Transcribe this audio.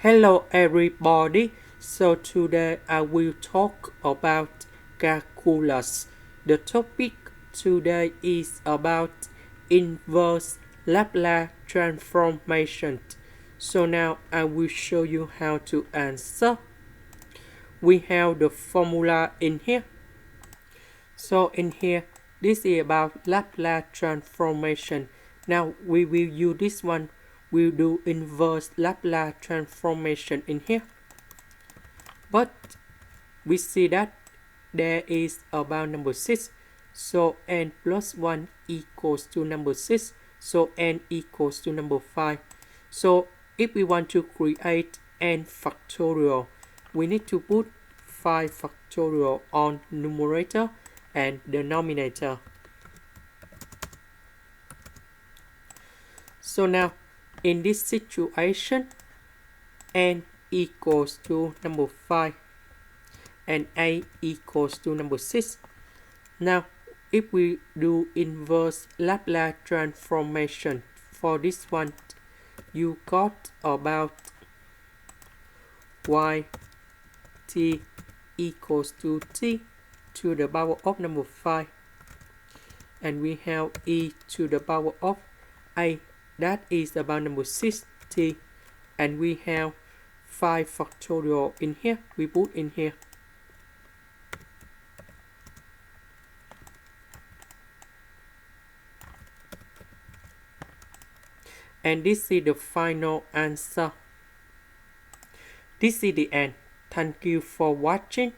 Hello everybody, so today I will talk about calculus. The topic today is about inverse Laplace transformation. So now I will show you how to answer. We have the formula in here. So in here, this is about Laplace transformation. Now we will use this one. We'll do inverse Laplace transformation in here. But we see that there is about number 6. So n plus 1 equals to number 6. So n equals to number 5. So if we want to create n factorial, we need to put 5 factorial on numerator and denominator. So now in this situation, n equals to number 5 and a equals to number 6. Now if we do inverse Laplace transformation for this one, you got about y t equals to t to the power of number 5, and we have e to the power of a, that is about number 6t, and we have 5 factorial in here. We put in here. And this is the final answer. This is the end. Thank you for watching.